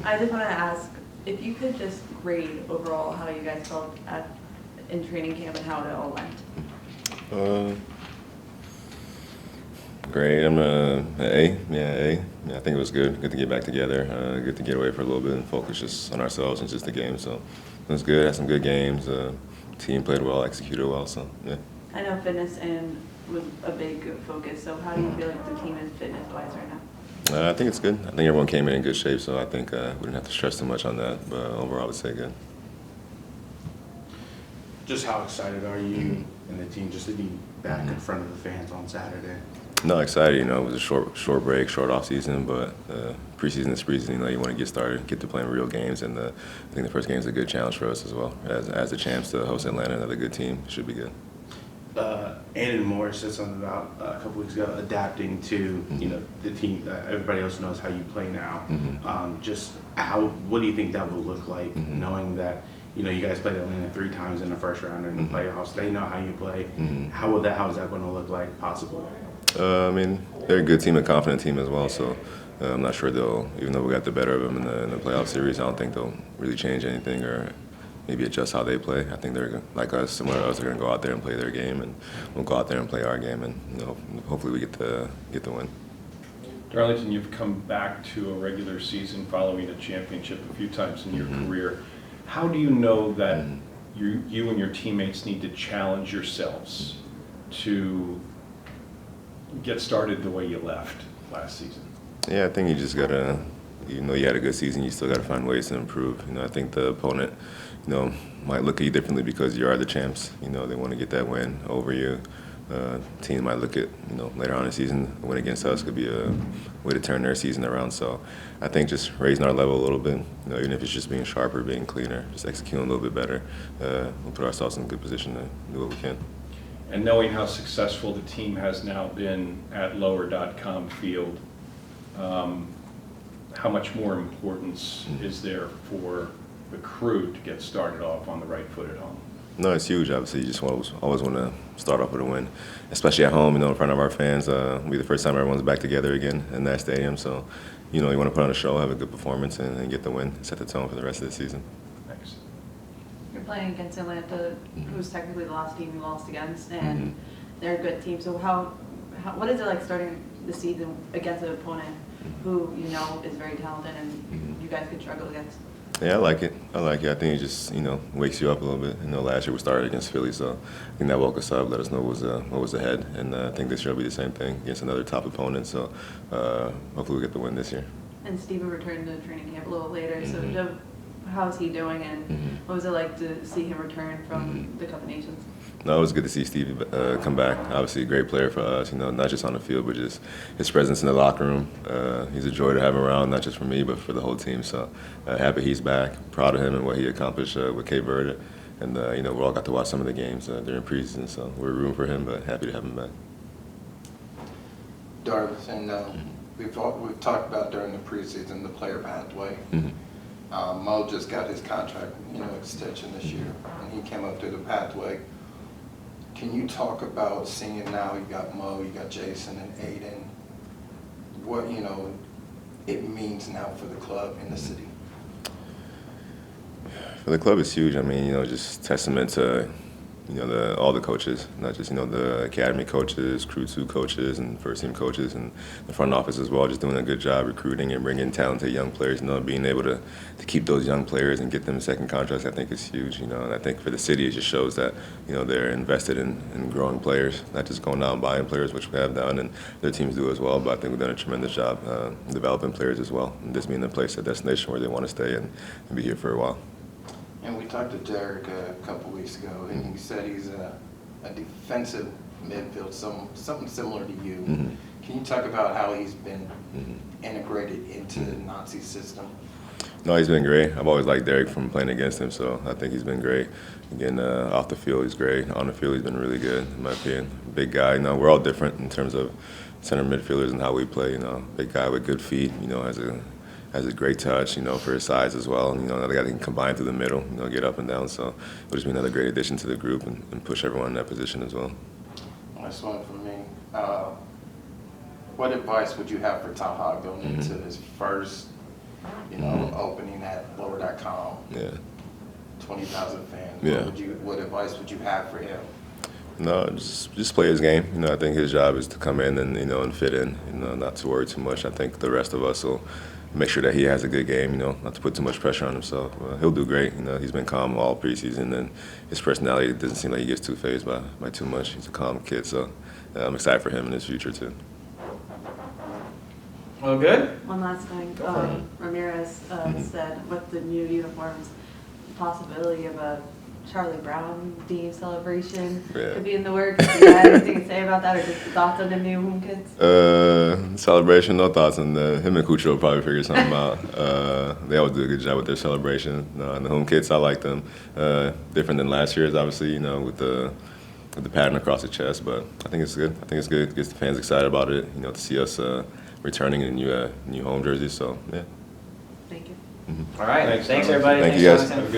I just want to ask if you could just grade overall how you guys felt in training camp and how it all went. Uh, Great. I'm A. Yeah, A. Yeah, I think it was good. Good to get back together. Good to get away for a little bit and focus just on ourselves and just the game. So it was good. Had some good games. Team played well, executed well. So yeah. I know fitness and was a big focus. So how do you feel like the team is fitness-wise right now? I think it's good. I think everyone came in good shape, so I think we didn't have to stress too much on that. But overall, I would say good. Just how excited are you and the team just to be back in front of the fans on Saturday? No, excited. You know, it was a short break, short off season, but preseason is preseason. You know, you want to get started, get to playing real games, and I think the first game is a good challenge for us as well. As the champs to host Atlanta, another good team, should be good. Andon Moore said something about a couple weeks ago adapting to the team. Everybody else knows how you play now. Just what do you think that will look like, knowing that you guys played Atlanta 3 times in the first round in the playoffs? They know how you play. How is that going to look like possibly? I mean, they're a good team, a confident team as well. So I'm not sure they'll, even though we got the better of them in the playoff series, I don't think they'll really change anything or maybe adjust how they play. I think they're like us, similar to us. They're going to go out there and play their game, and we'll go out there and play our game, and hopefully we get the win. Darlington, you've come back to a regular season following a championship a few times in your career. How do you know that you and your teammates need to challenge yourselves to get started the way you left last season? Yeah, I think you just gotta, you had a good season, you still gotta find ways to improve. I think the opponent, might look at you differently because you are the champs. They want to get that win over you. Team might look at, later on in the season, a win against us could be a way to turn their season around. So I think just raising our level a little bit, even if it's just being sharper, being cleaner, just executing a little bit better, we'll put ourselves in a good position to do what we can. And knowing how successful the team has now been at lower.com field, how much more importance is there for the crew to get started off on the right foot at home? No, it's huge. Obviously, you just always want to start off with a win, especially at home. In front of our fans. It'll be the first time everyone's back together again in that stadium. So, you want to put on a show, have a good performance, and get the win, set the tone for the rest of the season. Thanks. You're playing against Atlanta, who's technically the last team you lost against, and they're a good team. So what is it like starting the season against an opponent who is very talented and you guys could struggle against? Yeah, I like it. I think it just wakes you up a little bit. Last year we started against Philly, so I think that woke us up, let us know what was ahead, and I think this year will be the same thing against another top opponent. So hopefully we get the win this year. And Steven returned to training camp a little later. So how's he doing, and what was it like to see him return from the Cup of Nations? No, it was good to see Stevie come back. Obviously, a great player for us, not just on the field, but just his presence in the locker room. He's a joy to have around, not just for me, but for the whole team. So happy he's back, proud of him and what he accomplished with Cape Verde. And, we all got to watch some of the games during preseason, so we're rooting for him, but happy to have him back. Darlington, we've talked about during the preseason the player pathway. Mo just got his contract, extension this year, and he came up through the pathway. Can you talk about seeing now you got Mo, you got Jason and Aiden, what it means now for the club in the city? For the club, it's huge. Just testament to all the coaches, not just the academy coaches, crew 2 coaches, and first team coaches, and the front office as well, just doing a good job recruiting and bringing talented young players. Being able to keep those young players and get them second contracts, I think is huge. And I think for the city, it just shows that they're invested in growing players, not just going out and buying players, which we have done, and their teams do as well. But I think we've done a tremendous job developing players as well, and this being the place, a destination where they want to stay and be here for a while. And we talked to Derek a couple weeks ago, and he said he's a defensive midfield, something similar to you. Can you talk about how he's been integrated into the Nazi system? No, he's been great. I've always liked Derek from playing against him, so I think he's been great. Again, off the field, he's great. On the field, he's been really good, in my opinion. Big guy. We're all different in terms of center midfielders and how we play. Big guy with good feet. Has a great touch, for his size as well. Another guy that can combine through the middle, get up and down. So it'll just be another great addition to the group and push everyone in that position as well. Last one from me. What advice would you have for Taha going into his first you know, opening at lower.com, Yeah. 20,000 fans. Yeah. What advice would you have for him? No, just play his game. You know, I think his job is to come in and, you know, and fit in. You know, not to worry too much. I think the rest of us will make sure that he has a good game. You know, not to put too much pressure on himself. He'll do great. You know, he's been calm all preseason, and his personality doesn't seem like he gets too fazed by too much. He's a calm kid, so I'm excited for him in his future too. Well, good. One last thing, Ramirez said with the new uniforms, the possibility of a Charlie Brown theme celebration Yeah. could be in the works. Do you have anything to say about that, or just thoughts on the new home kids? Celebration, no thoughts on that. Him and Cucho will probably figure something out. They always do a good job with their celebration. And the home kids, I like them. Different than last year's, obviously, you know, with the pattern across the chest. But I think it's good. I think it's good. It gets the fans excited about it. You know, to see us returning in new home jerseys. So yeah. Thank you. All right. Thanks, Thanks Darlington. everybody. Thank Thanks, you, guys. Jonathan. Have a good